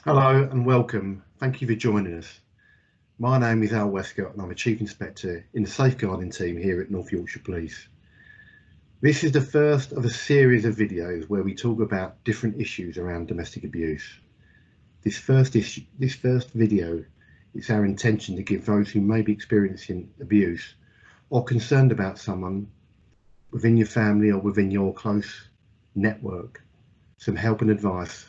Hello and welcome. Thank you for joining us. My name is Al Westcott and I'm a Chief Inspector in the Safeguarding team here at North Yorkshire Police. This is the first of a series of videos where we talk about different issues around domestic abuse. This first video, it's our intention to give those who may be experiencing abuse or concerned about someone within your family or within your close network some help and advice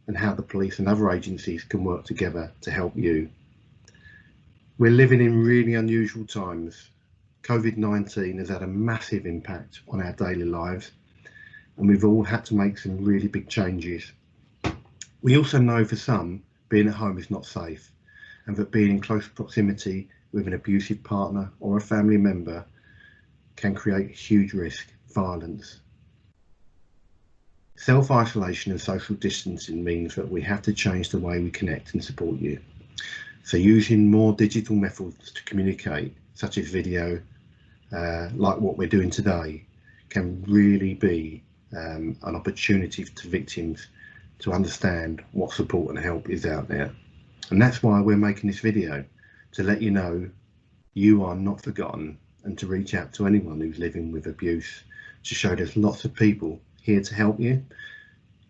and how the police and other agencies can work together to help you. We're living in really unusual times. COVID-19 has had a massive impact on our daily lives, and we've all had to make some really big changes. We also know for some, being at home is not safe, and that being in close proximity with an abusive partner or a family member can create huge risk, violence. Self-isolation and social distancing means that we have to change the way we connect and support you. So using more digital methods to communicate, such as video, like what we're doing today, can really be an opportunity to victims to understand what support and help is out there. And that's why we're making this video, to let you know you are not forgotten and to reach out to anyone who's living with abuse, to show there's lots of people here to help you,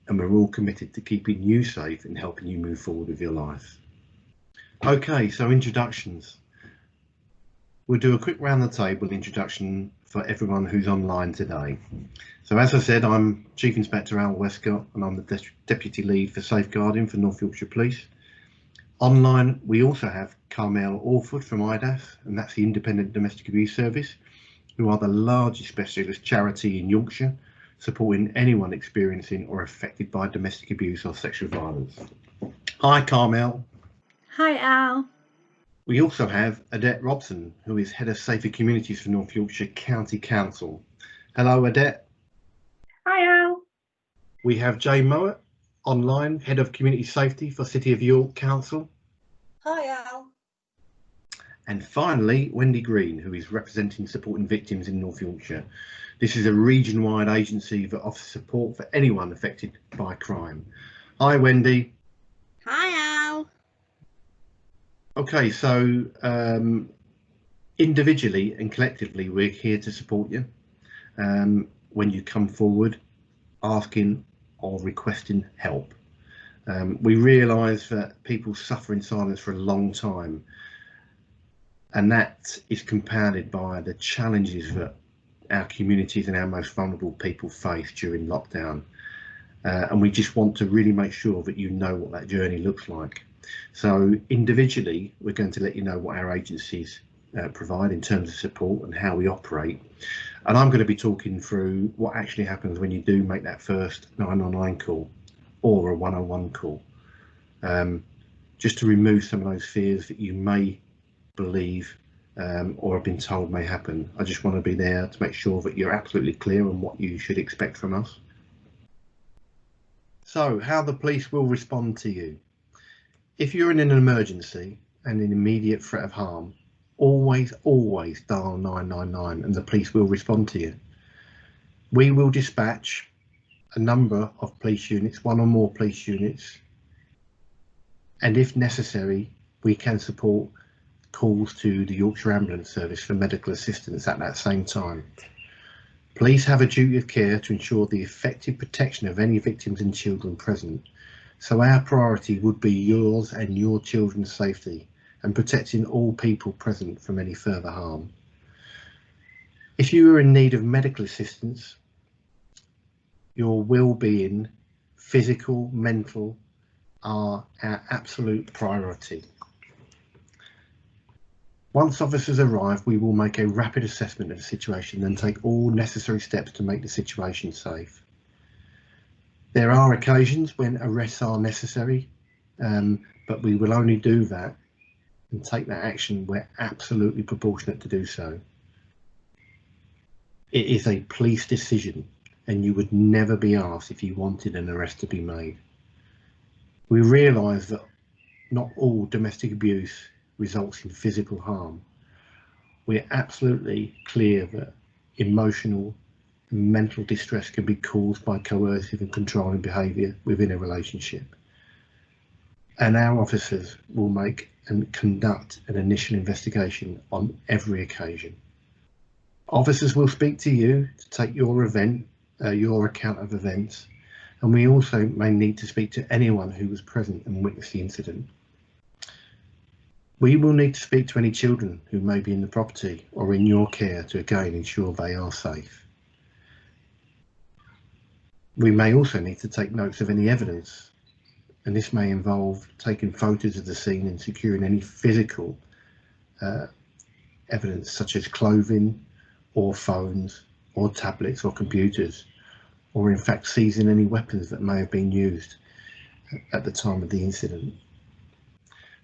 and we're all committed to keeping you safe and helping you move forward with your life. Okay, so introductions. We'll do a quick round the table introduction for everyone who's online today. So as I said, I'm Chief Inspector Al Westcott and I'm the Deputy Lead for Safeguarding for North Yorkshire Police. Online we also have Carmel Orford from IDAS, and that's the Independent Domestic Abuse Service, who are the largest specialist charity in Yorkshire, supporting anyone experiencing or affected by domestic abuse or sexual violence. Hi Carmel. Hi Al. We also have Adette Robson, who is Head of Safer Communities for North Yorkshire County Council. Hello Adette. Hi Al. We have Jay Mowat, online, Head of Community Safety for City of York Council. Hi Al. And finally, Wendy Green, who is representing supporting victims in North Yorkshire. This is a region-wide agency that offers support for anyone affected by crime. Hi, Wendy. Hi Al. Okay, so individually and collectively, we're here to support you when you come forward asking or requesting help. We realise that people suffer in silence for a long time, and that is compounded by the challenges that our communities and our most vulnerable people face during lockdown, and we just want to really make sure that you know what that journey looks like. So individually, we're going to let you know what our agencies provide in terms of support and how we operate, and I'm going to be talking through what actually happens when you do make that first 999 call or a 101 call, just to remove some of those fears that you may believe or have been told may happen. I just want to be there to make sure that you're absolutely clear on what you should expect from us. So, how the police will respond to you. If you're in an emergency and in immediate threat of harm, always dial 999 and the police will respond to you. We will dispatch a number of police units, one or more police units, and if necessary, we can support calls to the Yorkshire Ambulance Service for medical assistance at that same time. Police have a duty of care to ensure the effective protection of any victims and children present. So our priority would be yours and your children's safety and protecting all people present from any further harm. If you are in need of medical assistance, your well-being, physical, mental, are our absolute priority. Once officers arrive, we will make a rapid assessment of the situation and take all necessary steps to make the situation safe. There are occasions when arrests are necessary, but we will only do that and take that action where absolutely proportionate to do so. It is a police decision, and you would never be asked if you wanted an arrest to be made. We realise that not all domestic abuse results in physical harm. We're absolutely clear that emotional and mental distress can be caused by coercive and controlling behaviour within a relationship. and our officers will make and conduct an initial investigation on every occasion. Officers will speak to you to take your account of events, and we also may need to speak to anyone who was present and witnessed the incident. We will need to speak to any children who may be in the property or in your care to again ensure they are safe. We may also need to take notes of any evidence, and this may involve taking photos of the scene and securing any physical evidence such as clothing or phones or tablets or computers, or in fact seizing any weapons that may have been used at the time of the incident.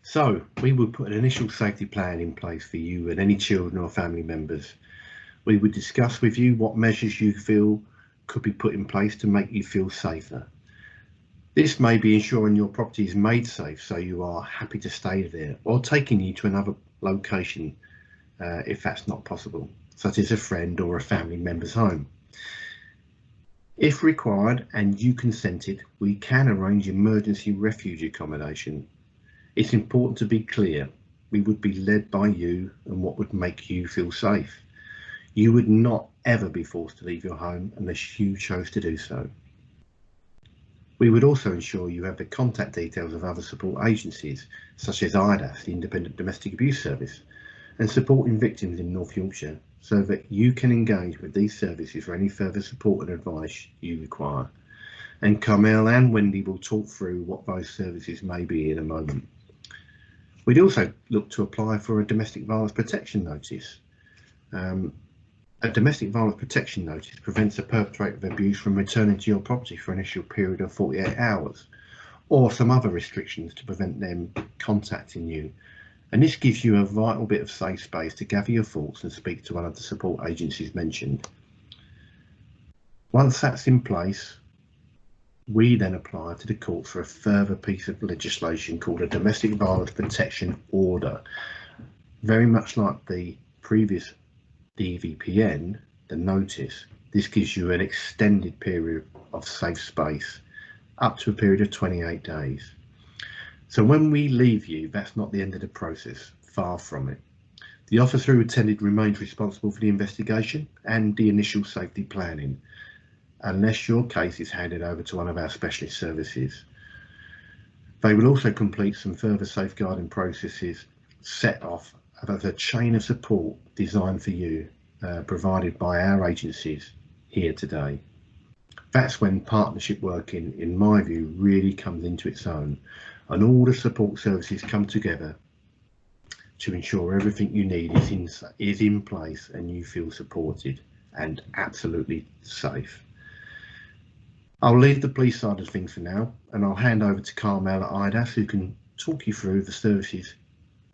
So we would put an initial safety plan in place for you and any children or family members. We would discuss with you what measures you feel could be put in place to make you feel safer. This may be ensuring your property is made safe so you are happy to stay there, or taking you to another location if that's not possible, such as a friend or a family member's home. If required and you consented, we can arrange emergency refuge accommodation. It's important to be clear, we would be led by you and what would make you feel safe. You would not ever be forced to leave your home unless you chose to do so. We would also ensure you have the contact details of other support agencies, such as IDAS, the Independent Domestic Abuse Service, and supporting victims in North Yorkshire, so that you can engage with these services for any further support and advice you require. And Carmel and Wendy will talk through what those services may be in a moment. We'd also look to apply for a domestic violence protection notice. A domestic violence protection notice prevents a perpetrator of abuse from returning to your property for an initial period of 48 hours, or some other restrictions to prevent them contacting you. And this gives you a vital bit of safe space to gather your thoughts and speak to one of the support agencies mentioned. Once that's in place, we then apply to the court for a further piece of legislation called a Domestic Violence Protection Order. Very much like the previous DVPN, the notice, this gives you an extended period of safe space, up to a period of 28 days. So when we leave you, that's not the end of the process, far from it. The officer who attended remains responsible for the investigation and the initial safety planning, unless your case is handed over to one of our specialist services. They will also complete some further safeguarding processes set off as a chain of support designed for you, provided by our agencies here today. That's when partnership working, in my view, really comes into its own, and all the support services come together to ensure everything you need is in place and you feel supported and absolutely safe. I'll leave the police side of things for now, and I'll hand over to Carmel at IDAS, who can talk you through the services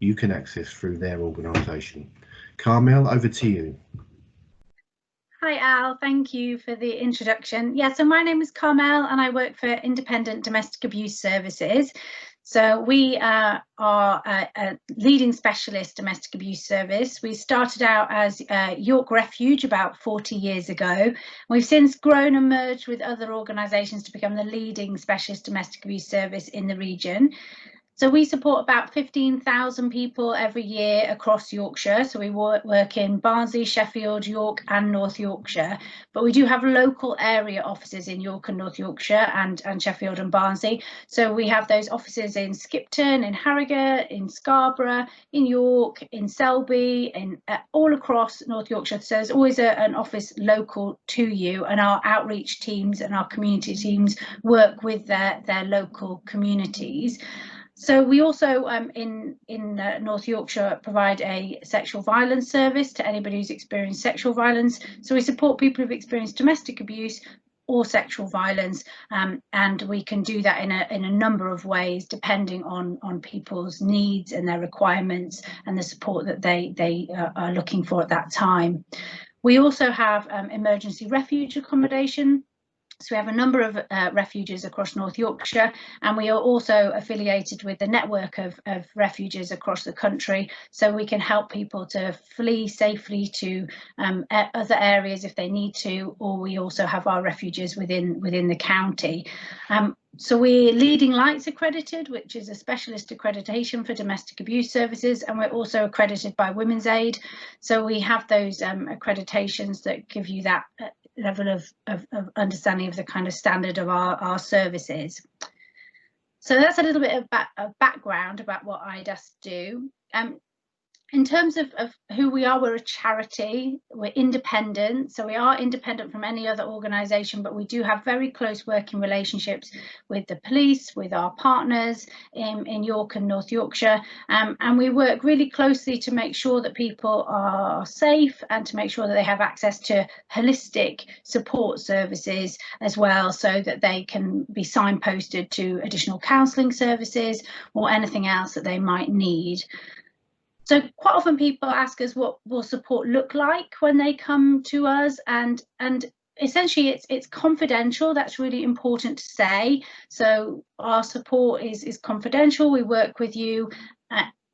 you can access through their organisation. Carmel, over to you. Hi Al, thank you for the introduction. Yeah, so my name is Carmel and I work for Independent Domestic Abuse Services. So we are a leading specialist domestic abuse service. We started out as York Refuge about 40 years ago. We've since grown and merged with other organisations to become the leading specialist domestic abuse service in the region. So we support about 15,000 people every year across Yorkshire. So we work in Barnsley, Sheffield, York and North Yorkshire. But we do have local area offices in York and North Yorkshire and Sheffield and Barnsley. So we have those offices in Skipton, in Harrogate, in Scarborough, in York, in Selby, all across North Yorkshire. So there's always an office local to you, and our outreach teams and our community teams work with their local communities. So we also in North Yorkshire provide a sexual violence service to anybody who's experienced sexual violence. So we support people who've experienced domestic abuse or sexual violence, and we can do that in a number of ways depending on people's needs and their requirements and the support that they are looking for at that time. We also have emergency refuge accommodation. So we have a number of refuges across North Yorkshire, and we are also affiliated with the network of refuges across the country, so we can help people to flee safely to other areas if they need to, or we also have our refuges within the county. So we're Leading Lights accredited, which is a specialist accreditation for domestic abuse services, and we're also accredited by Women's Aid. So we have those accreditations that give you that level of understanding of the kind of standard of our services. So that's a little bit of background about what IDAS do. In terms of who we are, we're a charity, we're independent, so we are independent from any other organisation, but we do have very close working relationships with the police, with our partners in York and North Yorkshire, and we work really closely to make sure that people are safe and to make sure that they have access to holistic support services as well, so that they can be signposted to additional counselling services or anything else that they might need. So quite often people ask us what will support look like when they come to us, and essentially it's confidential. That's really important to say. So our support is confidential. We work with you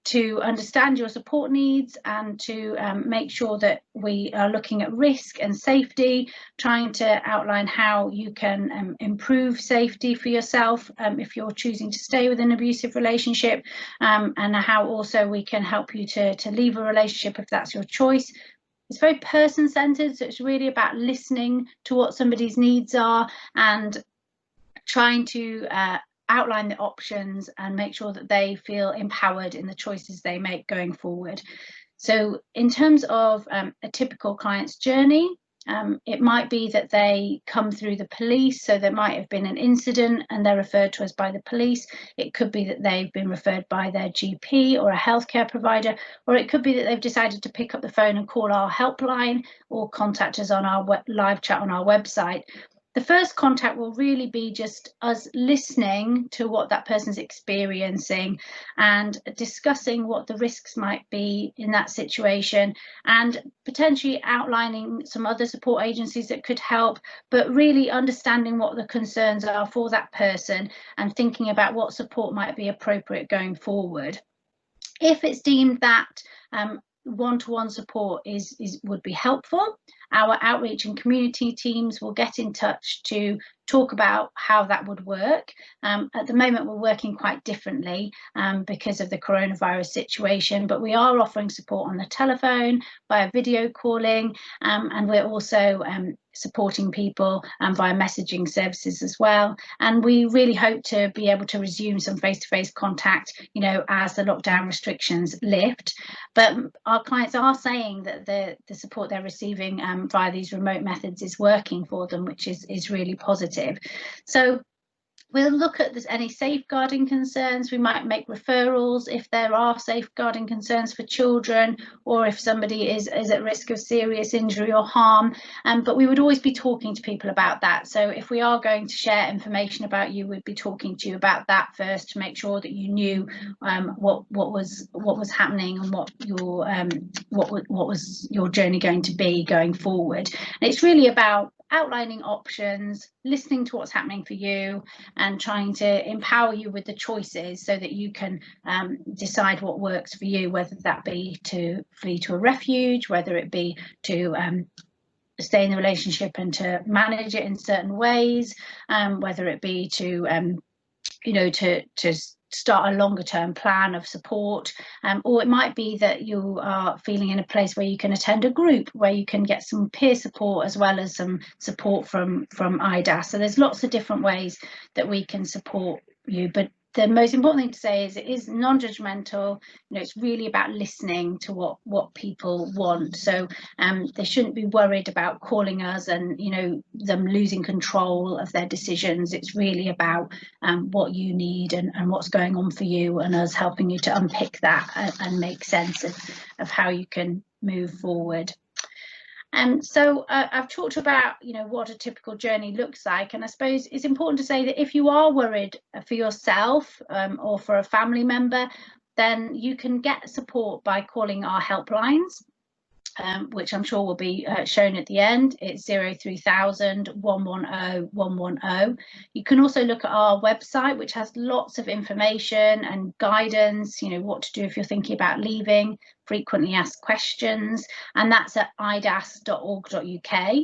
to understand your support needs and to make sure that we are looking at risk and safety, trying to outline how you can improve safety for yourself if you're choosing to stay with an abusive relationship, and how also we can help you to leave a relationship if that's your choice. It's very person-centered, so it's really about listening to what somebody's needs are and trying to outline the options and make sure that they feel empowered in the choices they make going forward. So in terms of a typical client's journey, it might be that they come through the police, so there might have been an incident and they're referred to us by the police. It could be that they've been referred by their GP or a healthcare provider, or it could be that they've decided to pick up the phone and call our helpline or contact us on our live chat on our website. The first contact will really be just us listening to what that person's experiencing and discussing what the risks might be in that situation, and potentially outlining some other support agencies that could help, but really understanding what the concerns are for that person and thinking about what support might be appropriate going forward. If it's deemed that one-to-one support would be helpful, our outreach and community teams will get in touch to talk about how that would work. At the moment we're working quite differently because of the coronavirus situation, but we are offering support on the telephone, via video calling, and we're also supporting people via messaging services as well. And we really hope to be able to resume some face-to-face contact, you know, as the lockdown restrictions lift. But our clients are saying that the support they're receiving via these remote methods is working for them, which is really positive. So we'll look at any safeguarding concerns. We might make referrals if there are safeguarding concerns for children, or if somebody is at risk of serious injury or harm. But we would always be talking to people about that. So if we are going to share information about you, we'd be talking to you about that first to make sure that you knew what was happening and what was your journey going to be going forward. And it's really about outlining options, listening to what's happening for you, and trying to empower you with the choices so that you can decide what works for you, whether that be to flee to a refuge, whether it be to stay in the relationship and to manage it in certain ways, whether it be to to start a longer term plan of support, or it might be that you are feeling in a place where you can attend a group where you can get some peer support as well as some support from IDAS. So there's lots of different ways that we can support you, but the most important thing to say is it is non-judgmental. You know, it's really about listening to what people want. So they shouldn't be worried about calling us and, you know, them losing control of their decisions. It's really about what you need and what's going on for you, and us helping you to unpick that and make sense of how you can move forward. And so I've talked about, you know, what a typical journey looks like. And I suppose it's important to say that if you are worried for yourself or for a family member, then you can get support by calling our helplines. which I'm sure will be shown at the end. It's 03000 110 110. You can also look at our website, which has lots of information and guidance, you know, what to do if you're thinking about leaving, frequently asked questions, and that's at idas.org.uk.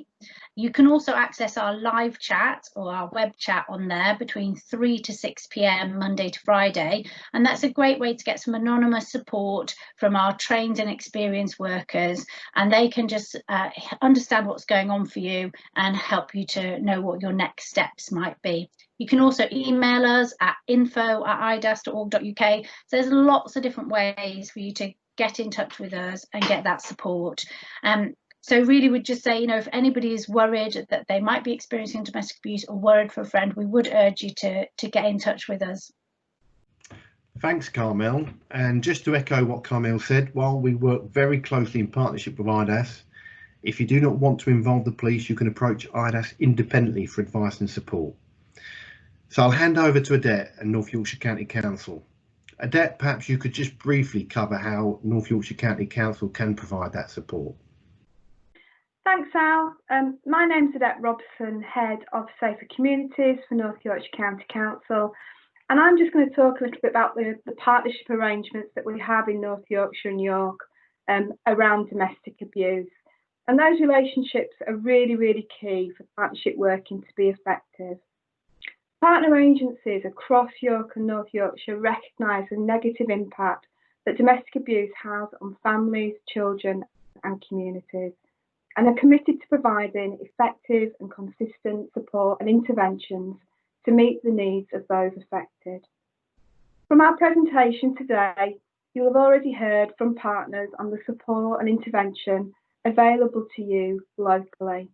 You can also access our live chat or our web chat on there between 3 to 6 p.m. Monday to Friday, and that's a great way to get some anonymous support from our trained and experienced workers, and they can just understand what's going on for you and help you to know what your next steps might be. You can also email us at info@idas.org.uk. So there's lots of different ways for you to get in touch with us and get that support. So really would just say, you know, if anybody is worried that they might be experiencing domestic abuse or worried for a friend, we would urge you to get in touch with us. Thanks, Carmel. And just to echo what Carmel said, while we work very closely in partnership with IDAS, if you do not want to involve the police, you can approach IDAS independently for advice and support. So I'll hand over to Adette and North Yorkshire County Council. Adette, perhaps you could just briefly cover how North Yorkshire County Council can provide that support. Thanks, Al. My name's Adette Robson, Head of Safer Communities for North Yorkshire County Council, and I'm just going to talk a little bit about the partnership arrangements that we have in North Yorkshire and York around domestic abuse. And those relationships are really, really key for partnership working to be effective. Partner agencies across York and North Yorkshire recognise the negative impact that domestic abuse has on families, children and communities, and are committed to providing effective and consistent support and interventions to meet the needs of those affected. From our presentation today, you'll have already heard from partners on the support and intervention available to you locally.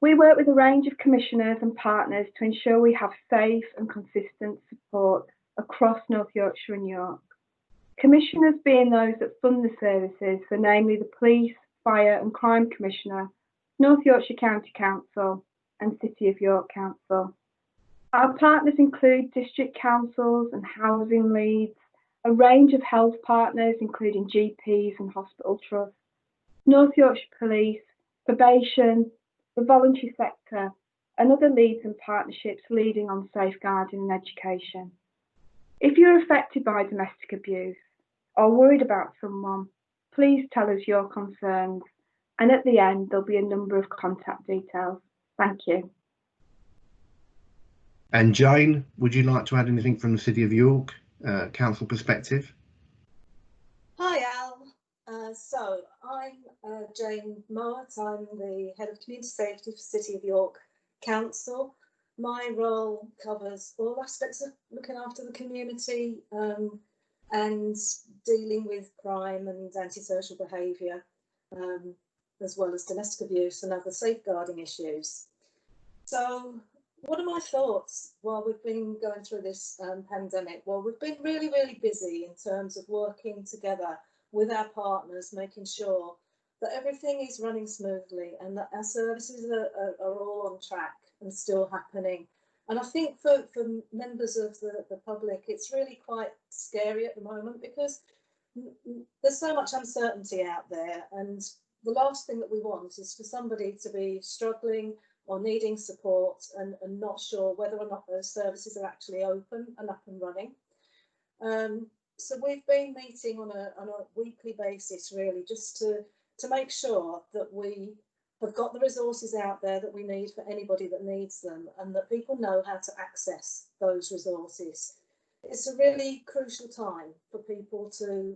We work with a range of commissioners and partners to ensure we have safe and consistent support across North Yorkshire and York. Commissioners being those that fund the services, so namely the Police, Fire and Crime Commissioner, North Yorkshire County Council and City of York Council. Our partners include district councils and housing leads, a range of health partners including GPs and hospital trusts, North Yorkshire Police, probation, the voluntary sector and other leads and partnerships leading on safeguarding and education. If you're affected by domestic abuse or worried about someone, please tell us your concerns, and at the end there'll be a number of contact details. Thank you. And Jane, would you like to add anything from the City of York Council perspective? Hi Al. So I'm Jane Mowat. I'm the Head of Community Safety for City of York Council. My role covers all aspects of looking after the community and dealing with crime and antisocial behaviour, as well as domestic abuse and other safeguarding issues. So what are my thoughts while we've been going through this pandemic? Well, we've been really, really busy in terms of working together with our partners, making sure that everything is running smoothly and that our services are all on track and still happening. And I think for members of the public, it's really quite scary at the moment because there's so much uncertainty out there. And the last thing that we want is for somebody to be struggling or needing support and not sure whether or not those services are actually open and up and running. So we've been meeting on a weekly basis, really, just to make sure that we have got the resources out there that we need for anybody that needs them, and that people know how to access those resources. It's a really crucial time for people to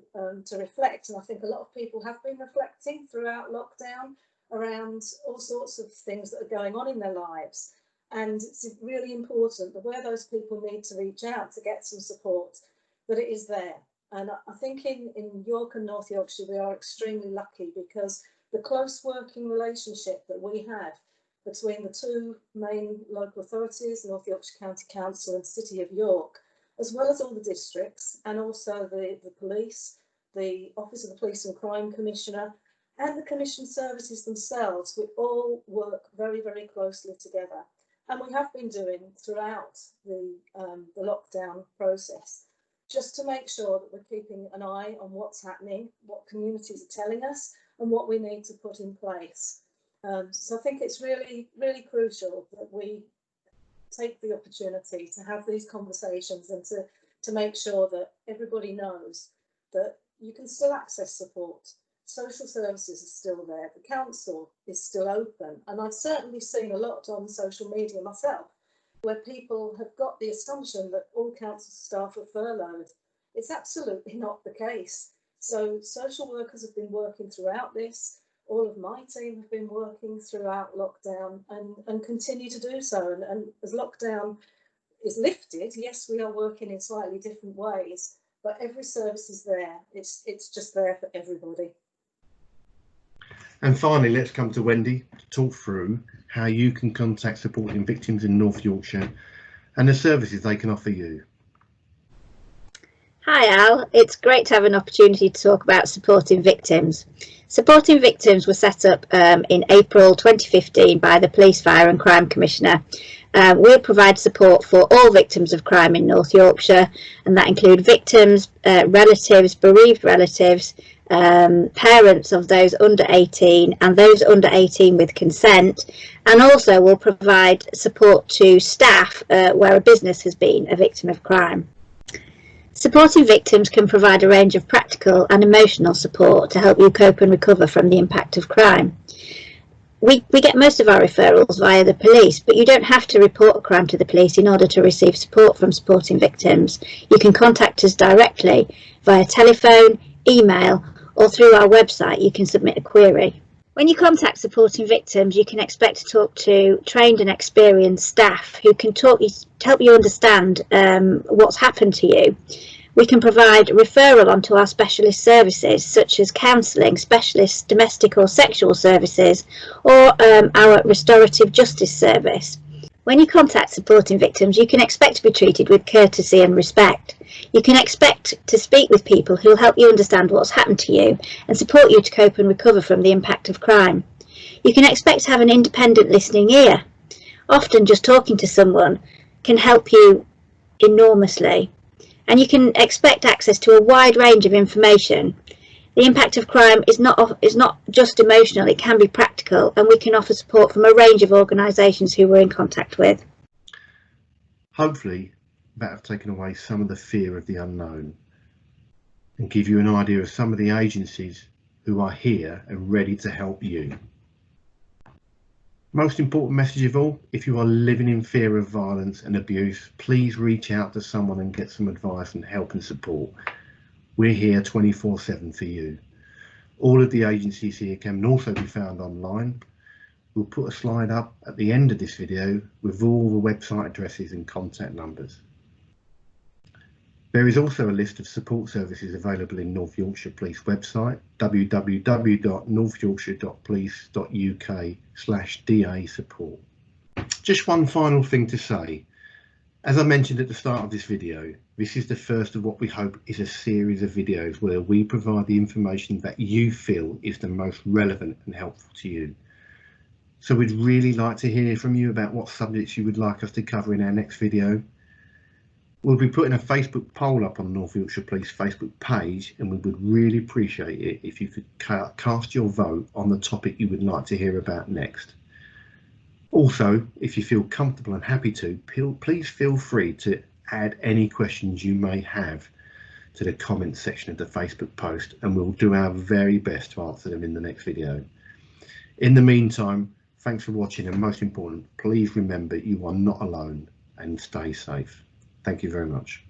reflect, and I think a lot of people have been reflecting throughout lockdown around all sorts of things that are going on in their lives. And it's really important that where those people need to reach out to get some support, that it is there. And I think in York and North Yorkshire, we are extremely lucky because the close working relationship that we have between the two main local authorities, North Yorkshire County Council and City of York, as well as all the districts and also the police, the Office of the Police and Crime Commissioner and the Commission services themselves, we all work very, very closely together. And we have been doing throughout the lockdown process, just to make sure that we're keeping an eye on what's happening, what communities are telling us, and what we need to put in place. So I think it's really, really crucial that we take the opportunity to have these conversations and to make sure that everybody knows that you can still access support. Social services are still there, the council is still open, and I've certainly seen a lot on social media myself where people have got the assumption that all council staff are furloughed. It's absolutely not the case. So social workers have been working throughout this. All of my team have been working throughout lockdown and continue to do so. And as lockdown is lifted, yes, we are working in slightly different ways, but every service is there. It's just there for everybody. And finally, let's come to Wendy to talk through how you can contact supporting victims in North Yorkshire and the services they can offer you. Hi Al, it's great to have an opportunity to talk about supporting victims. Supporting victims was set up in April 2015 by the Police, Fire and Crime Commissioner. We'll provide support for all victims of crime in North Yorkshire, and that include victims, relatives, bereaved relatives, parents of those under 18 and those under 18 with consent, and also will provide support to staff where a business has been a victim of crime. Supporting victims can provide a range of practical and emotional support to help you cope and recover from the impact of crime. We get most of our referrals via the police, but you don't have to report a crime to the police in order to receive support from supporting victims. You can contact us directly via telephone, email, or through our website. You can submit a query. When you contact supporting victims, you can expect to talk to trained and experienced staff who can help you understand what's happened to you. We can provide referral onto our specialist services such as counselling, specialist domestic or sexual services, or our restorative justice service. When you contact supporting victims, you can expect to be treated with courtesy and respect. You can expect to speak with people who will help you understand what's happened to you and support you to cope and recover from the impact of crime. You can expect to have an independent listening ear. Often just talking to someone can help you enormously. And you can expect access to a wide range of information. The impact of crime is not just emotional, it can be practical, and we can offer support from a range of organisations who we're in contact with. Hopefully that have taken away some of the fear of the unknown and give you an idea of some of the agencies who are here and ready to help you. Most important message of all, if you are living in fear of violence and abuse, please reach out to someone and get some advice and help and support. We're here 24/7 for you. All of the agencies here can also be found online. We'll put a slide up at the end of this video with all the website addresses and contact numbers. There is also a list of support services available in North Yorkshire Police website, www.northyorkshire.police.uk/DA support. Just one final thing to say. As I mentioned at the start of this video, this is the first of what we hope is a series of videos where we provide the information that you feel is the most relevant and helpful to you. So we'd really like to hear from you about what subjects you would like us to cover in our next video. We'll be putting a Facebook poll up on North Yorkshire Police Facebook page, and we would really appreciate it if you could cast your vote on the topic you would like to hear about next. Also, if you feel comfortable and happy to, please feel free to add any questions you may have to the comments section of the Facebook post, and we'll do our very best to answer them in the next video. In the meantime, thanks for watching, and most important, please remember you are not alone, and stay safe. Thank you very much.